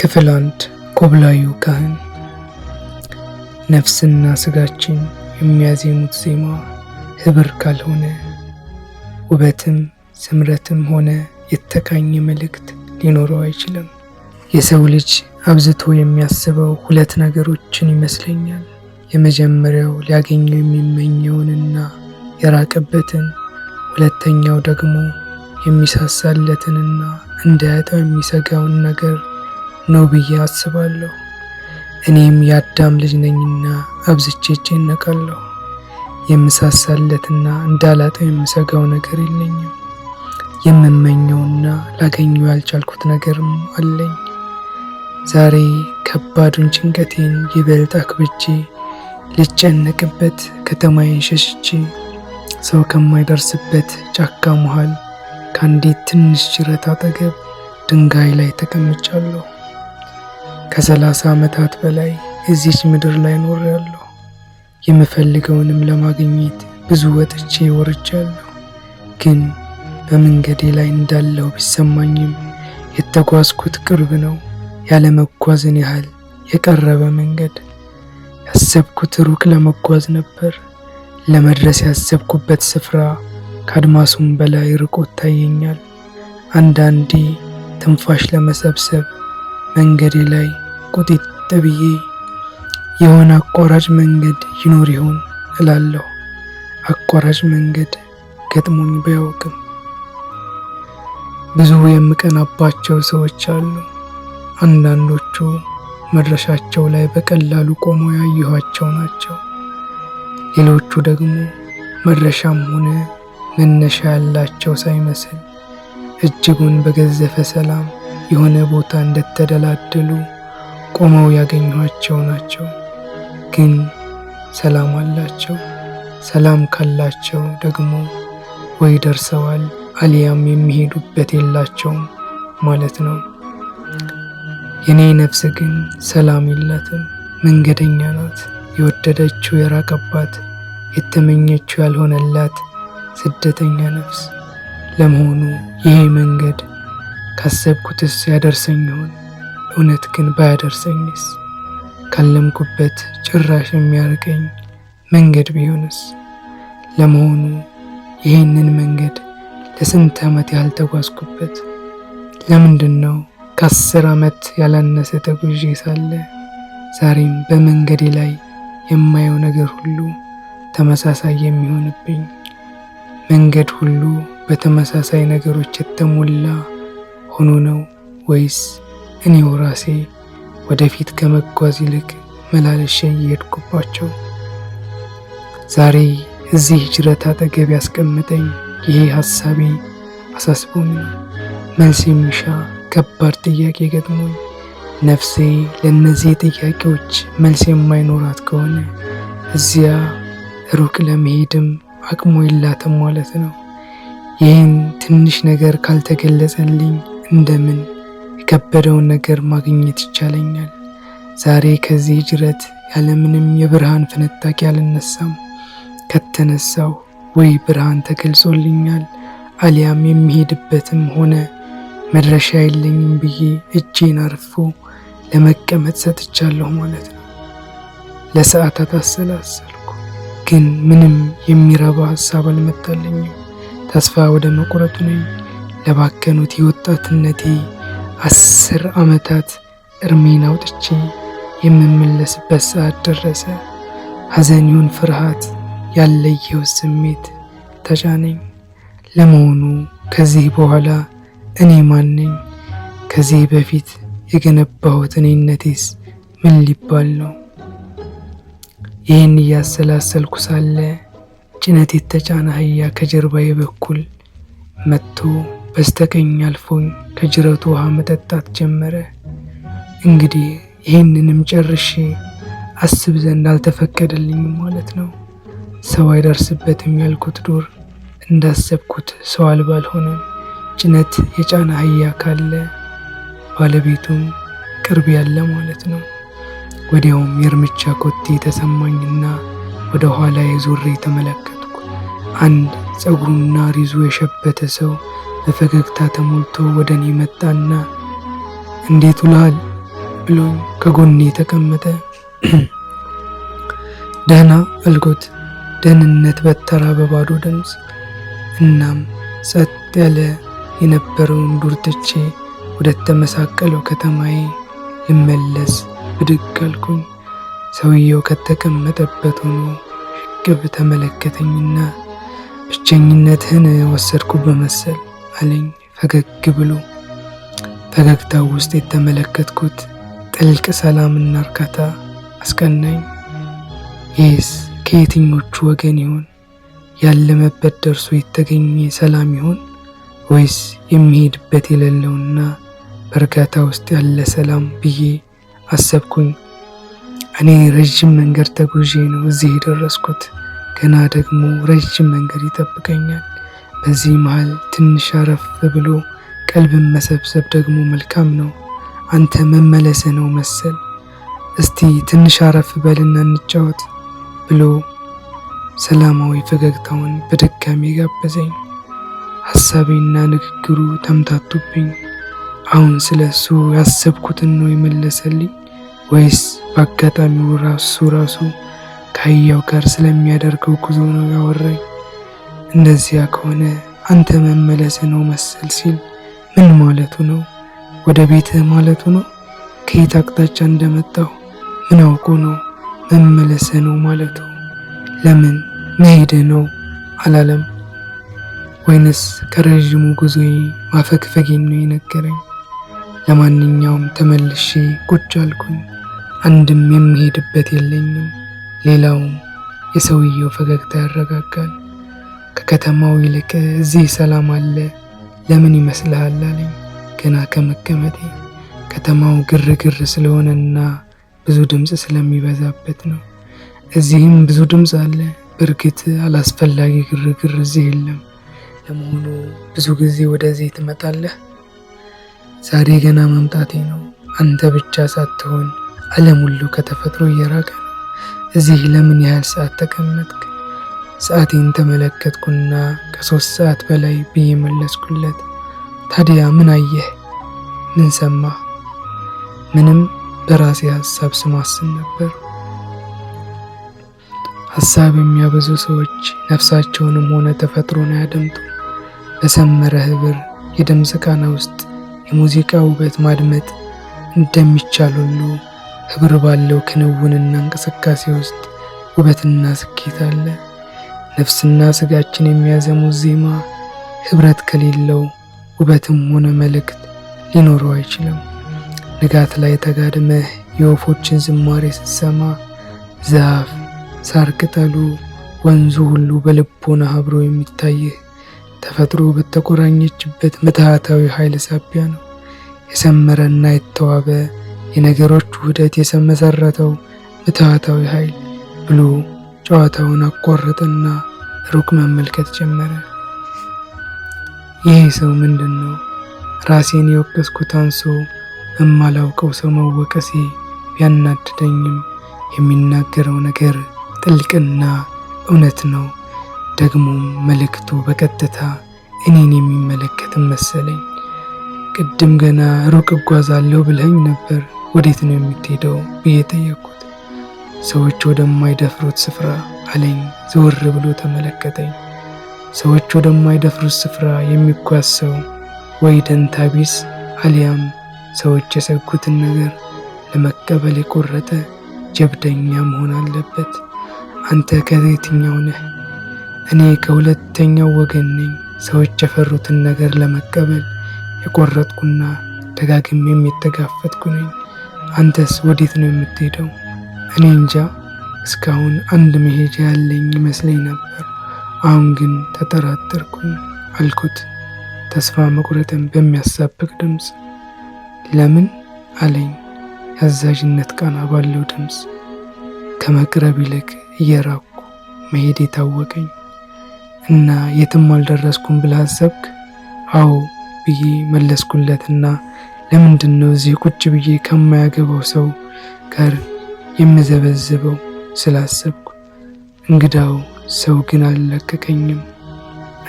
ክፍል 1 ኮብላዩ ካህን። ነፍስና ስጋችን የሚያዜሙት ዜማ ህብር ካልሆነ ውበትም ስምረትም ሆነ የተቃኘ መልእክት ሊኖረው አይችልም። የሰው ልጅ አብዝቶ የሚያስበው ሁለት ነገሮችን ይመስለኛል። የመጀመሪያው ሊያገኘው የሚመኘውንና የራቀበትን፣ ሁለተኛው ደግሞ የሚሳሳለትንና እንዳያጣው የሚሰጋውን ነገር ነው ብዬ አስባለሁ። እኔም የአዳም ልጅ ነኝና አብዝቼ እጨነቃለሁ። የምሳሳለትና እንዳላጣው የምሰጋው ነገር የለኝም። የምመኘውና ላገኘው ያልቻልኩት ነገርም አለኝ። ዛሬ ከባዱን ጭንቀቴን ይበልጥ አክብጄ ልጨነቅበት ከተማዬን ሸሽቼ ሰው ከማይደርስበት ጫካ መሃል ከአንዲት ትንሽ ጅረት አጠገብ ድንጋይ ላይ ተቀምጫለሁ። ከ30 ዓመታት በላይ እዚች ምድር ላይ ኖሬያለሁ። የምፈልገውንም ለማግኘት ብዙ ወጥቼ ወርጃለሁ። ግን በመንገዴ ላይ እንዳለሁ ቢሰማኝም የተጓዝኩት ቅርብ ነው፣ ያለ መጓዝን ያህል የቀረበ መንገድ። ያሰብኩት ሩቅ ለመጓዝ ነበር። ለመድረስ ያሰብኩበት ስፍራ ከአድማሱም በላይ ርቆ ይታየኛል። አንዳንዴ ትንፋሽ ለመሰብሰብ መንገዴ ላይ ቁጢጥ ብዬ የሆነ አቋራጭ መንገድ ይኖር ይሆን እላለሁ። አቋራጭ መንገድ ገጥሞኝ ባያውቅም ብዙ የምቀናባቸው ሰዎች አሉ። አንዳንዶቹ መድረሻቸው ላይ በቀላሉ ቆመው ያየኋቸው ናቸው። ሌሎቹ ደግሞ መድረሻም ሆነ መነሻ ያላቸው ሳይመስል እጅጉን በገዘፈ ሰላም የሆነ ቦታ እንደተደላደሉ ቆመው ያገኟቸው ናቸው። ግን ሰላም አላቸው። ሰላም ካላቸው ደግሞ ወይ ደርሰዋል አሊያም የሚሄዱበት የላቸውም ማለት ነው። የኔ ነፍስ ግን ሰላም የላትም። መንገደኛ ናት። የወደደችው የራቀባት፣ የተመኘችው ያልሆነላት ስደተኛ ነፍስ። ለመሆኑ ይሄ መንገድ ካሰብኩትስ ያደርሰኝ ይሆን? እውነት ግን ባያደርሰኝስ? ካለምኩበት ጭራሽ የሚያርቀኝ መንገድ ቢሆንስ? ለመሆኑ ይሄንን መንገድ ለስንት ዓመት ያህል ተጓዝኩበት? ለምንድን ነው ከ10 ዓመት ያላነሰ ተጉዤ ሳለ ዛሬም በመንገዴ ላይ የማየው ነገር ሁሉ ተመሳሳይ የሚሆንብኝ? መንገድ ሁሉ በተመሳሳይ ነገሮች የተሞላ ሆኖ ነው ወይስ እኔው ራሴ ወደፊት ከመጓዝ ይልቅ መላለሼ እየሄድኩባቸው? ዛሬ እዚህ ጅረት አጠገብ ያስቀምጠኝ ይሄ ሀሳቤ አሳስቦኝ ነው። መልስ የሚሻ ከባድ ጥያቄ ገጥሞኝ ነፍሴ ለእነዚህ ጥያቄዎች መልስ የማይኖራት ከሆነ እዚያ ሩቅ ለመሄድም አቅሙ የላትም ማለት ነው። ይህን ትንሽ ነገር ካልተገለጸልኝ እንደምን የከበደውን ነገር ማግኘት ይቻለኛል? ዛሬ ከዚህ ጅረት ያለምንም የብርሃን ፍንጣቂ አልነሳም። ከተነሳው ወይ ብርሃን ተገልጾልኛል አሊያም የሚሄድበትም ሆነ መድረሻ የለኝም ብዬ እጄን አርፎ ለመቀመጥ ሰጥቻለሁ ማለት ነው። ለሰዓታት አሰላሰልኩ፣ ግን ምንም የሚረባ ሀሳብ አልመጣልኝም። ተስፋ ወደ መቁረጡ ነኝ። ለባከኑት የወጣትነቴ 10 ዓመታት እርሜን አውጥቼ የምመለስበት ሰዓት ደረሰ። ሐዘን ይሁን ፍርሃት፣ ያለየው ስሜት ተጫነኝ። ለመሆኑ ከዚህ በኋላ እኔ ማን ነኝ? ከዚህ በፊት የገነባሁት እኔነቴስ ምን ሊባል ነው? ይህን እያሰላሰልኩ ሳለ ጭነት የተጫነ አህያ ከጀርባዬ በኩል መጥቶ በስተቀኝ አልፎኝ ከጅረቱ ውሃ መጠጣት ጀመረ። እንግዲህ ይህንንም ጨርሼ አስብ ዘንድ አልተፈቀደልኝም ማለት ነው። ሰው አይደርስበትም ያልኩት ዱር እንዳሰብኩት ሰው አልባ አልሆነም። ጭነት የጫነ አህያ ካለ ባለቤቱም ቅርብ ያለ ማለት ነው። ወዲያውም የእርምጃ ኮቴ ተሰማኝና ወደ ኋላ ዞሬ ተመለከትኩ። አንድ ጸጉሩና ሪዙ የሸበተ ሰው በፈገግታ ተሞልቶ ወደ እኔ መጣና እንዴት ውለሃል ብሎኝ ከጎኔ ተቀመጠ። ደህና አልኩት፣ ደህንነት በተራ በባዶ ድምፅ። እናም ጸጥ ያለ የነበረውን ዱር ትቼ ወደ ተመሳቀለው ከተማዬ ልመለስ ብድግ አልኩኝ። ሰውየው ከተቀመጠበት ሆኖ ሽቅብ ተመለከተኝና ብቸኝነትህን ወሰድኩ በመሰል አለኝ ፈገግ ብሎ። ፈገግታው ውስጥ የተመለከትኩት ጥልቅ ሰላምና እርካታ አስቀናኝ። ይህስ ከየትኞቹ ወገን ይሆን? ያለመበት ደርሶ የተገኘ ሰላም ይሆን? ወይስ የሚሄድበት የሌለውና በእርጋታ ውስጥ ያለ ሰላም ብዬ አሰብኩኝ። እኔ ረዥም መንገድ ተጉዤ ነው እዚህ የደረስኩት። ገና ደግሞ ረዥም መንገድ ይጠብቀኛል። በዚህ መሃል ትንሽ አረፍ ብሎ ቀልብን መሰብሰብ ደግሞ መልካም ነው። አንተ መመለስህ ነው መሰል። እስቲ ትንሽ አረፍ በልና እንጫወት ብሎ ሰላማዊ ፈገግታውን በድጋሚ ጋበዘኝ። ሐሳቤና ንግግሩ ተምታቱብኝ። አሁን ስለ እሱ ያሰብኩትን ነው የመለሰልኝ ወይስ በአጋጣሚው ራሱ ከአህያው ጋር ስለሚያደርገው ጉዞ ነው ያወራኝ? እንደዚያ ከሆነ አንተ መመለስ ነው መሰል ሲል ምን ማለቱ ነው? ወደ ቤትህ ማለቱ ነው? ከየት አቅጣጫ እንደመጣሁ ምን አውቆ ነው መመለስ ነው ማለቱ? ለምን መሄድህ ነው አላለም? ወይንስ ከረዥሙ ጉዞዬ ማፈግፈጌን ነው የነገረኝ? ለማንኛውም ተመልሼ ቁጭ አልኩኝ። አንድም የሚሄድበት የለኝም። ሌላውም የሰውየው ፈገግታ ያረጋጋል። ከከተማው ይልቅ እዚህ ሰላም አለ ለምን ይመስልሃል አለኝ ገና ከመቀመጤ። ከተማው ግርግር ስለሆነና ብዙ ድምፅ ስለሚበዛበት ነው። እዚህም ብዙ ድምፅ አለ። በእርግጥ አላስፈላጊ ግርግር እዚህ የለም። ለመሆኑ ብዙ ጊዜ ወደዚህ ትመጣለህ? ዛሬ ገና መምጣቴ ነው። አንተ ብቻ ሳትሆን ዓለም ሁሉ ከተፈጥሮ እየራቀ ነው። እዚህ ለምን ያህል ሰዓት ተቀመጥክ? ሰዓቴን ተመለከትኩና ከ3 ሰዓት በላይ ብዬ መለስኩለት። ታዲያ ምን አየህ? ምን ሰማህ? ምንም፣ በራሴ ሀሳብ ስማስን ነበር። ሀሳብ የሚያበዙ ሰዎች ነፍሳቸውንም ሆነ ተፈጥሮን አያደምጡ። በሰመረ ህብር የድምፅ ቃና ውስጥ የሙዚቃ ውበት ማድመጥ እንደሚቻል ሁሉ ህብር ባለው ክንውንና እንቅስቃሴ ውስጥ ውበትና ስኬት አለ። ነፍስና ስጋችን የሚያዘሙት ዜማ ህብረት ከሌለው ውበትም ሆነ መልእክት ሊኖረው አይችልም። ንጋት ላይ ተጋድመህ የወፎችን ዝማሬ ስትሰማ ዛፍ፣ ሳር፣ ቅጠሉ፣ ወንዙ ሁሉ በልቦና አብሮ የሚታይህ ተፈጥሮ በተቆራኘችበት ምትሃታዊ ኃይል ሳቢያ ነው። የሰመረና የተዋበ የነገሮች ውህደት የመሰረተው ምትሃታዊ ኃይል ብሎ ጨዋታውን አቋረጠና ሩቅ መመልከት ጀመረ። ይህ ሰው ምንድን ነው? ራሴን የወቀስኩት አንሶ በማላውቀው ሰው መወቀሴ ቢያናድደኝም የሚናገረው ነገር ጥልቅና እውነት ነው። ደግሞም መልእክቱ በቀጥታ እኔን የሚመለከት መሰለኝ። ቅድም ገና ሩቅ እጓዛለሁ ብለኝ ነበር። ወዴት ነው የምትሄደው ብዬ ጠየቅኩት። ሰዎች ወደማይደፍሩት ስፍራ አለኝ። ዘወር ብሎ ተመለከተኝ። ሰዎች ወደማይደፍሩት ስፍራ የሚጓዝ ሰው ወይ ደንታ ቢስ አሊያም ሰዎች የሰጉትን ነገር ለመቀበል የቆረጠ ጀብደኛ መሆን አለበት። አንተ ከየትኛው ነህ? እኔ ከሁለተኛው ወገን ነኝ። ሰዎች የፈሩትን ነገር ለመቀበል የቆረጥኩና ደጋግሜም የተጋፈጥኩ ነኝ። አንተስ ወዴት ነው የምትሄደው? እኔ እንጃ። እስካሁን አንድ መሄጃ ያለኝ ይመስለኝ ነበር። አሁን ግን ተጠራጠርኩኝ አልኩት ተስፋ መቁረጥን በሚያሳብቅ ድምፅ። ለምን አለኝ የአዛዥነት ቃና ባለው ድምፅ። ከመቅረብ ይልቅ እየራኩ መሄድ የታወቀኝ። እና የትም አልደረስኩም ብለህ አሰብክ? አዎ ብዬ መለስኩለትና ለምንድን ነው እዚህ ቁጭ ብዬ ከማያገባው ሰው ጋር የምዘበዝበው ስላሰብኩ። እንግዳው ሰው ግን አልለቀቀኝም።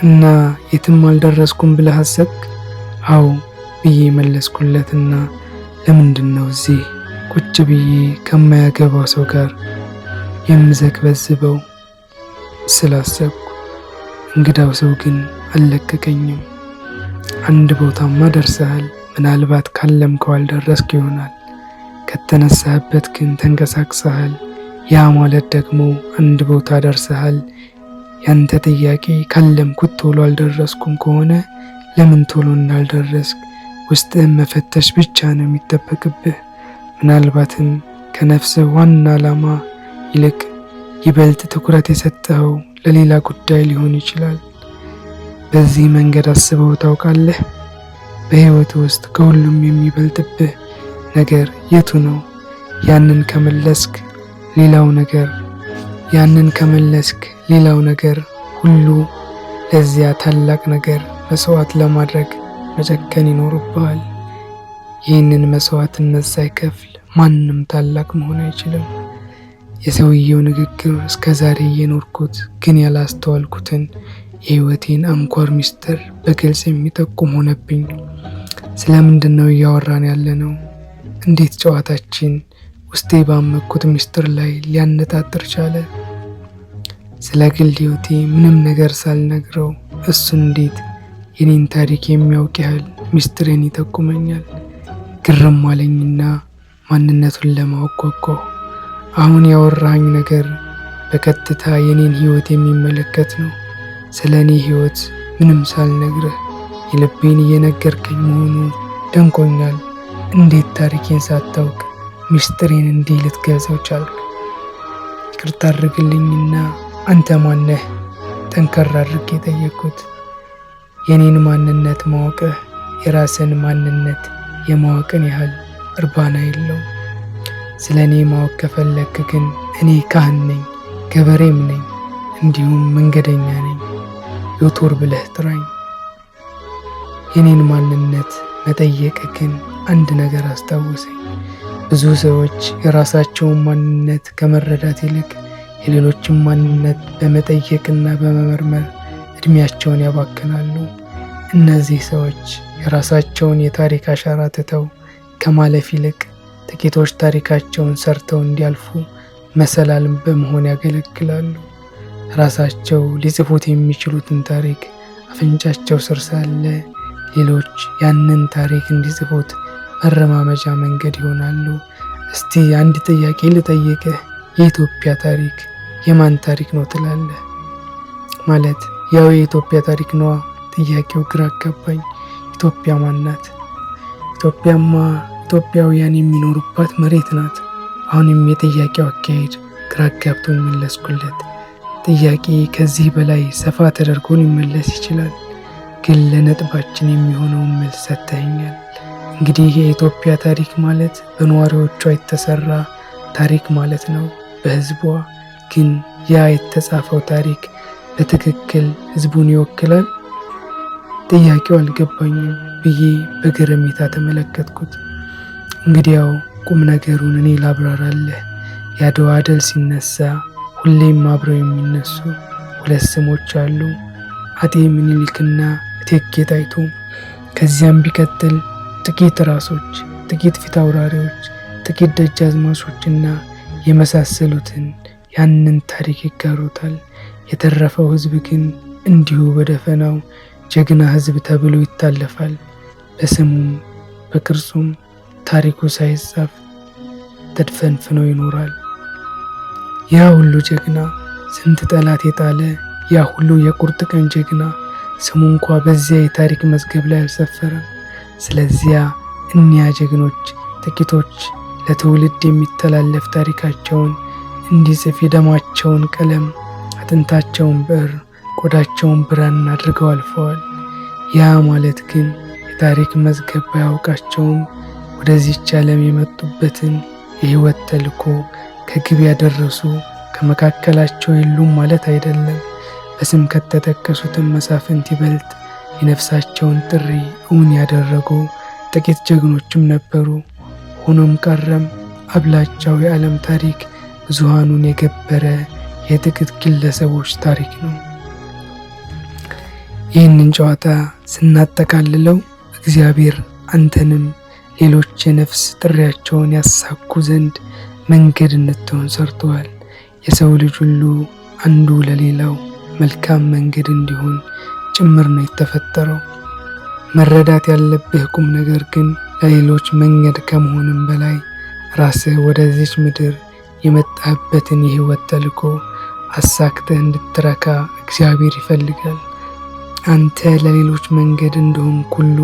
እና የትም አልደረስኩም ብለህ አሰብክ? አዎ ብዬ መለስኩለትና ለምንድን ነው እዚህ ቁጭ ብዬ ከማያገባው ሰው ጋር የምዘግበዝበው ስላሰብኩ። እንግዳው ሰው ግን አልለቀቀኝም። አንድ ቦታማ ደርሰሃል፣ ምናልባት ካለምከው አልደረስክ ይሆናል። ከተነሳህበት ግን ተንቀሳቅሰሃል። ያ ማለት ደግሞ አንድ ቦታ ደርሰሃል። ያንተ ጥያቄ ካለምኩት ቶሎ አልደረስኩም ከሆነ ለምን ቶሎ እንዳልደረስክ ውስጥህን መፈተሽ ብቻ ነው የሚጠበቅብህ። ምናልባትም ከነፍስህ ዋና ዓላማ ይልቅ ይበልጥ ትኩረት የሰጠኸው ለሌላ ጉዳይ ሊሆን ይችላል። በዚህ መንገድ አስበው ታውቃለህ? በሕይወት ውስጥ ከሁሉም የሚበልጥብህ ነገር የቱ ነው? ያንን ከመለስክ ሌላው ነገር ሁሉ ለዚያ ታላቅ ነገር መስዋዕት ለማድረግ መጨከን ይኖርብሃል። ይህንን መስዋዕትነት ሳይከፍል ማንም ታላቅ መሆን አይችልም። የሰውየው ንግግር እስከ ዛሬ እየኖርኩት ግን ያላስተዋልኩትን የሕይወቴን አንኳር ሚስጥር በግልጽ የሚጠቁም ሆነብኝ። ስለምንድን ነው እያወራን ያለ ነው? እንዴት ጨዋታችን ውስጤ ባመኩት ሚስጥር ላይ ሊያነጣጥር ቻለ? ስለ ግል ሕይወቴ ምንም ነገር ሳልነግረው እሱ እንዴት የኔን ታሪክ የሚያውቅ ያህል ሚስጥሬን ይጠቁመኛል? ግርም አለኝና ማንነቱን ለማወቅ ጓጓሁ። አሁን ያወራኝ ነገር በቀጥታ የኔን ሕይወት የሚመለከት ነው። ስለ እኔ ሕይወት ምንም ሳልነግርህ የልቤን እየነገርከኝ መሆኑ ደንቆኛል። እንዴት ታሪኬን ሳታውቅ ሚስጥሬን እንዲህ ልትገልጸው ቻልክ? ይቅርታ አድርግልኝና አንተ ማነህ? ጠንከር አድርጌ ጠየቅኩት። የኔን ማንነት ማወቅህ የራስን ማንነት የማወቅን ያህል እርባና የለውም። ስለ እኔ ማወቅ ከፈለክ ግን እኔ ካህን ነኝ፣ ገበሬም ነኝ፣ እንዲሁም መንገደኛ ነኝ። ዮቶር ብለህ ጥራኝ። የኔን ማንነት መጠየቅ ግን አንድ ነገር አስታወሰኝ። ብዙ ሰዎች የራሳቸውን ማንነት ከመረዳት ይልቅ የሌሎችን ማንነት በመጠየቅና በመመርመር እድሜያቸውን ያባክናሉ። እነዚህ ሰዎች የራሳቸውን የታሪክ አሻራ ትተው ከማለፍ ይልቅ ጥቂቶች ታሪካቸውን ሰርተው እንዲያልፉ መሰላል በመሆን ያገለግላሉ። ራሳቸው ሊጽፉት የሚችሉትን ታሪክ አፍንጫቸው ስር ሳለ ሌሎች ያንን ታሪክ እንዲጽፉት መረማመጃ መንገድ ይሆናሉ። እስቲ አንድ ጥያቄ ልጠይቅህ። የኢትዮጵያ ታሪክ የማን ታሪክ ነው ትላለህ? ማለት ያው የኢትዮጵያ ታሪክ ነዋ። ጥያቄው ግራ አጋባኝ። ኢትዮጵያ ማን ናት? ኢትዮጵያማ ኢትዮጵያውያን የሚኖሩባት መሬት ናት። አሁንም የጥያቄው አካሄድ ግራ አጋብቶኝ መለስኩለት። ጥያቄ ከዚህ በላይ ሰፋ ተደርጎ ሊመለስ ይችላል፣ ግን ለነጥባችን የሚሆነውን መልስ ሰጥተኸኛል። እንግዲህ የኢትዮጵያ ታሪክ ማለት በነዋሪዎቿ የተሰራ ታሪክ ማለት ነው፣ በህዝቧ። ግን ያ የተጻፈው ታሪክ በትክክል ህዝቡን ይወክላል? ጥያቄው አልገባኝም ብዬ በገረሜታ ተመለከትኩት። እንግዲያው ቁም ነገሩን እኔ ላብራራለህ። የአድዋ ድል ሲነሳ ሁሌም አብረው የሚነሱ ሁለት ስሞች አሉ፣ አጤ ምኒልክና እቴጌ ጣይቱ። ከዚያም ቢቀጥል ጥቂት ራሶች፣ ጥቂት ፊት አውራሪዎች፣ ጥቂት ደጃዝማቾችና የመሳሰሉትን ያንን ታሪክ ይጋሩታል። የተረፈው ህዝብ ግን እንዲሁ በደፈናው ጀግና ህዝብ ተብሎ ይታለፋል። በስሙም በቅርጹም ታሪኩ ሳይጻፍ ተድፈንፍኖ ይኖራል። ያ ሁሉ ጀግና ስንት ጠላት የጣለ ያ ሁሉ የቁርጥ ቀን ጀግና ስሙ እንኳ በዚያ የታሪክ መዝገብ ላይ አልሰፈረም። ስለዚያ እኒያ ጀግኖች ጥቂቶች ለትውልድ የሚተላለፍ ታሪካቸውን እንዲጽፍ የደማቸውን ቀለም፣ አጥንታቸውን ብዕር፣ ቆዳቸውን ብራና አድርገው አልፈዋል። ያ ማለት ግን የታሪክ መዝገብ ባያውቃቸውም ወደዚች ዓለም የመጡበትን የህይወት ተልዕኮ ከግብ ያደረሱ ከመካከላቸው የሉም ማለት አይደለም። በስም ከተጠቀሱትን መሳፍንት ይበልጥ የነፍሳቸውን ጥሪ እውን ያደረጉ ጥቂት ጀግኖችም ነበሩ። ሆኖም ቀረም አብላጫው የዓለም ታሪክ ብዙሃኑን የገበረ የጥቂት ግለሰቦች ታሪክ ነው። ይህንን ጨዋታ ስናጠቃልለው እግዚአብሔር አንተንም ሌሎች የነፍስ ጥሪያቸውን ያሳኩ ዘንድ መንገድ እንድትሆን ሰርተዋል። የሰው ልጅ ሁሉ አንዱ ለሌላው መልካም መንገድ እንዲሆን ጭምር ነው የተፈጠረው። መረዳት ያለብህ ቁም ነገር ግን ለሌሎች መንገድ ከመሆንም በላይ ራስህ ወደዚች ምድር የመጣህበትን የህይወት ተልዕኮ አሳክተህ እንድትረካ እግዚአብሔር ይፈልጋል። አንተ ለሌሎች መንገድ እንደሆንክ ሁሉ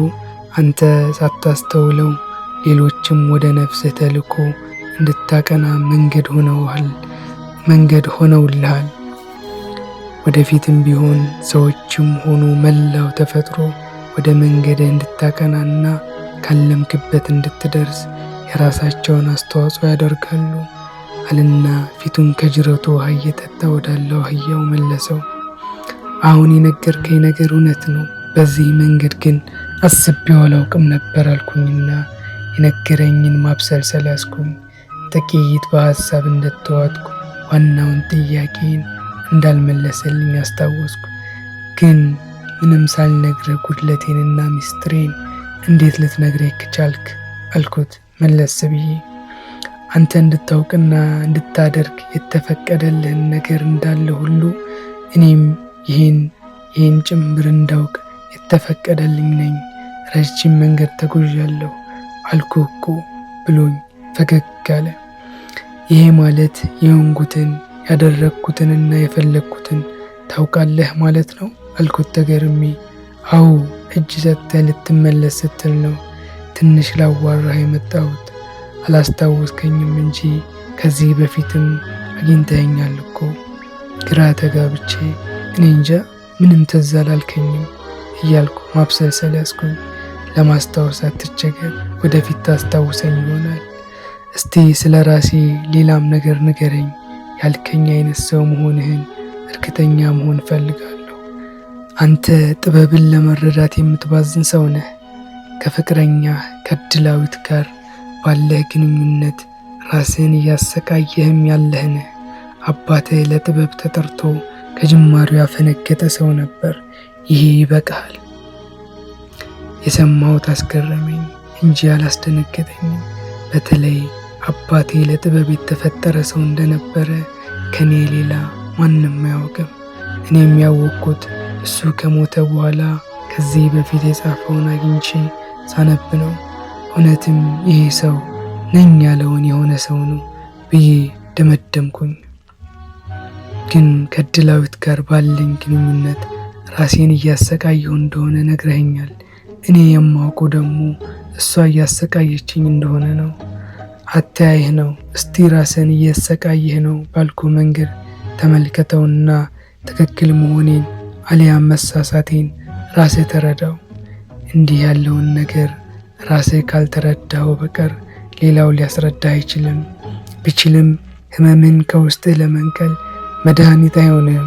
አንተ ሳታስተውለው ሌሎችም ወደ ነፍስህ ተልዕኮ እንድታቀና መንገድ ሆነውልሃል። ወደፊትም ቢሆን ሰዎችም ሆኑ መላው ተፈጥሮ ወደ መንገድህ እንድታቀናና ካለምክበት እንድትደርስ የራሳቸውን አስተዋጽኦ ያደርጋሉ አልና ፊቱን ከጅረቱ ውሃ እየጠጣ ወዳለው አህያው መለሰው። አሁን የነገርከኝ ነገር እውነት ነው፣ በዚህ መንገድ ግን አስቤው አላውቅም ነበር አልኩኝና የነገረኝን ማብሰልሰል ያዝኩኝ። ጥቂት በሀሳብ እንደተዋጥኩ ዋናውን ጥያቄን እንዳልመለሰልኝ አስታወስኩ። ግን ምንም ሳልነግርህ ጉድለቴንና ሚስጥሬን እንዴት ልትነግረኝ ቻልክ አልኩት መለስ ብዬ። አንተ እንድታውቅና እንድታደርግ የተፈቀደልህን ነገር እንዳለ ሁሉ እኔም ይህን ጭምር እንዳውቅ የተፈቀደልኝ ነኝ። ረጅም መንገድ ተጉዣለሁ አልኩህ እኮ ብሎኝ ፈገግ አለ። ይሄ ማለት የሆንኩትን ያደረግኩትንና የፈለግኩትን ታውቃለህ ማለት ነው አልኩት ተገርሜ። አዎ፣ እጅ ሰጥተህ ልትመለስ ስትል ነው ትንሽ ላዋራህ የመጣሁት። አላስታወስከኝም እንጂ ከዚህ በፊትም አግኝተኸኛል እኮ። ግራ ተጋብቼ እኔ እንጃ ምንም ትዝ አላልከኝም እያልኩ ማብሰልሰል ያዝኩኝ። ለማስታወስ አትቸገር፣ ወደፊት ታስታውሰኝ ይሆናል። እስቲ ስለ ራሴ ሌላም ነገር ንገረኝ። ያልከኝ አይነት ሰው መሆንህን እርግጠኛ መሆን እፈልጋለሁ። አንተ ጥበብን ለመረዳት የምትባዝን ሰው ነህ። ከፍቅረኛ ከድላዊት ጋር ባለህ ግንኙነት ራስህን እያሰቃየህም ያለህ ነህ። አባትህ ለጥበብ ተጠርቶ ከጅማሬው ያፈነገጠ ሰው ነበር። ይሄ ይበቃሃል። የሰማሁት አስገረመኝ እንጂ አላስደነገጠኝም። በተለይ አባቴ ለጥበብ የተፈጠረ ሰው እንደነበረ ከኔ ሌላ ማንም አያውቅም። እኔም ያወቅኩት እሱ ከሞተ በኋላ ከዚህ በፊት የጻፈውን አግኝቼ ሳነብ ነው። እውነትም ይሄ ሰው ነኝ ያለውን የሆነ ሰው ነው ብዬ ደመደምኩኝ። ግን ከድላዊት ጋር ባለኝ ግንኙነት ራሴን እያሰቃየሁ እንደሆነ ነግረኸኛል። እኔ የማውቀው ደግሞ እሷ እያሰቃየችኝ እንደሆነ ነው። አተያይህ ነው። እስቲ ራስን እያሰቃየህ ነው ባልኩ መንገድ ተመልከተውና ትክክል መሆኔን አሊያም መሳሳቴን ራስህ ተረዳው። እንዲህ ያለውን ነገር ራስህ ካልተረዳው በቀር ሌላው ሊያስረዳህ አይችልም። ቢችልም ህመምን ከውስጥህ ለመንቀል መድኃኒት አይሆንም።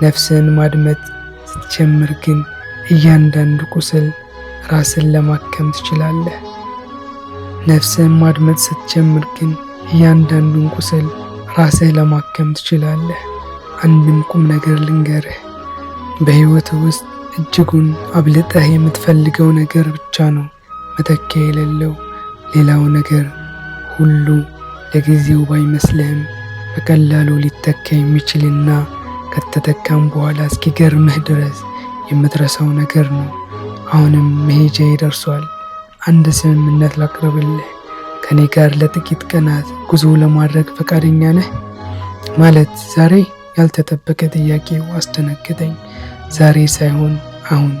ነፍስን ማድመጥ ስትጀምር ግን እያንዳንዱ ቁስል ራስን ለማከም ትችላለህ። ነፍስን ማድመጥ ስትጀምር ግን እያንዳንዱን ቁስል ራስህ ለማከም ትችላለህ። አንድም ቁም ነገር ልንገርህ፣ በህይወትህ ውስጥ እጅጉን አብልጠህ የምትፈልገው ነገር ብቻ ነው መተኪያ የሌለው። ሌላው ነገር ሁሉ ለጊዜው ባይመስልህም በቀላሉ ሊተካ የሚችልና ከተተካም በኋላ እስኪገርምህ ድረስ የምትረሳው ነገር ነው። አሁንም መሄጃዬ ደርሷል። አንድ ስምምነት ላቅርብልህ። ከኔ ጋር ለጥቂት ቀናት ጉዞ ለማድረግ ፈቃደኛ ነህ? ማለት ዛሬ? ያልተጠበቀ ጥያቄው አስደነገጠኝ። ዛሬ ሳይሆን አሁን።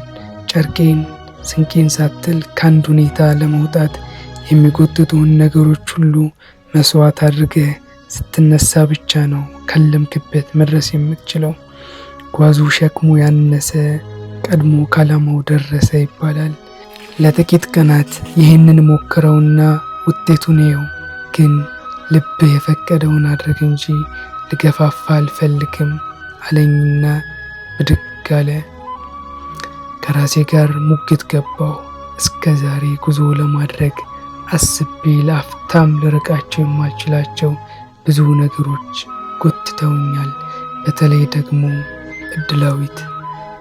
ጨርቄን ስንቄን ሳትል ከአንድ ሁኔታ ለመውጣት የሚጎትቱን ነገሮች ሁሉ መስዋዕት አድርገህ ስትነሳ ብቻ ነው ካለምክበት መድረስ የምትችለው። ጓዙ ሸክሙ ያነሰ ቀድሞ ካላማው ደረሰ ይባላል። ለጥቂት ቀናት ይህንን ሞክረውና ውጤቱን እየው። ግን ልብህ የፈቀደውን አድርግ እንጂ ልገፋፋ አልፈልግም አለኝና ብድግ አለ። ከራሴ ጋር ሙግት ገባሁ። እስከ ዛሬ ጉዞ ለማድረግ አስቤ ለአፍታም ልርቃቸው የማልችላቸው ብዙ ነገሮች ጎትተውኛል። በተለይ ደግሞ እድላዊት።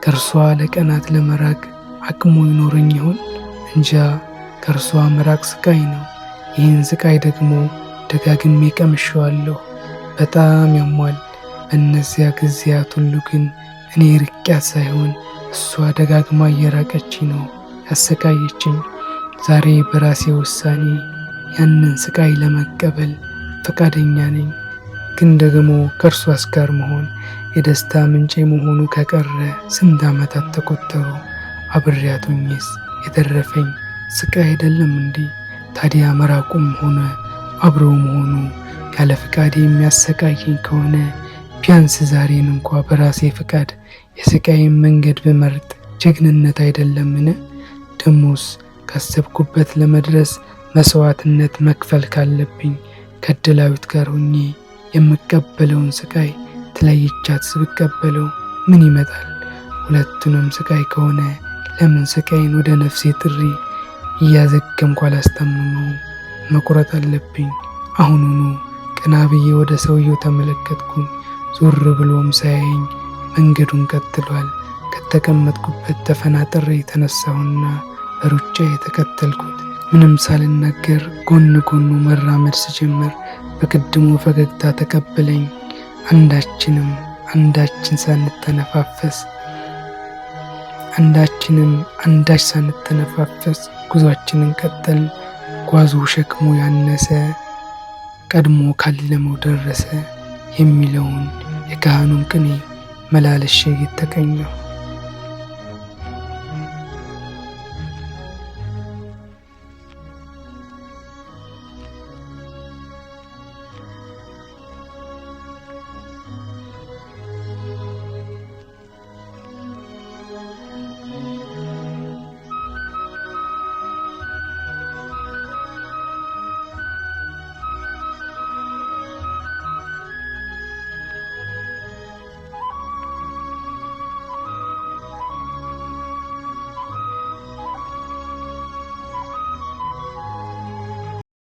ከእርሷ ለቀናት ለመራቅ አቅሙ ይኖረኝ ይሆን እንጃ። ከእርሷ መራቅ ስቃይ ነው። ይህን ስቃይ ደግሞ ደጋግሜ ቀምሼዋለሁ። በጣም ያሟል። በእነዚያ ጊዜያት ሁሉ ግን እኔ ርቄያት ሳይሆን እሷ ደጋግማ እየራቀች ነው ያሰቃየችኝ። ዛሬ በራሴ ውሳኔ ያንን ስቃይ ለመቀበል ፈቃደኛ ነኝ። ግን ደግሞ ከእርሷስ ጋር መሆን የደስታ ምንጭ መሆኑ ከቀረ ስንት ዓመታት ተቆጠሩ። አብሬያቱኝስ የተረፈኝ ስቃይ አይደለም እንዴ? ታዲያ መራቁም ሆነ አብሮ መሆኑ ያለ ፍቃድ የሚያሰቃየኝ ከሆነ ቢያንስ ዛሬን እንኳ በራሴ ፍቃድ የስቃይን መንገድ ብመርጥ ጀግንነት አይደለምን? ደሞስ ካሰብኩበት ለመድረስ መስዋዕትነት መክፈል ካለብኝ ከድላዊት ጋር ሆኜ የምቀበለውን ስቃይ ተለይቻት ብቀበለው ምን ይመጣል? ሁለቱንም ስቃይ ከሆነ ለምን ስቃይን ወደ ነፍሴ ጥሪ እያዘገምኩ አላስታምመውም? መቁረጥ አለብኝ። አሁኑኑ ቀና ብዬ ወደ ሰውየው ተመለከትኩኝ። ዞር ብሎም ሳያየኝ መንገዱን ቀጥሏል። ከተቀመጥኩበት ተፈናጥሬ የተነሳሁና በሩጫ የተከተልኩት። ምንም ሳልናገር ጎን ጎኑ መራመድ ስጀምር በቅድሙ ፈገግታ ተቀበለኝ። አንዳች ሳንተነፋፈስ ጉዟችንን ቀጠልን። ጓዙ ሸክሙ ያነሰ ቀድሞ ካለመው ደረሰ የሚለውን የካህኑን ቅኔ መላልሼ የተቀኘሁ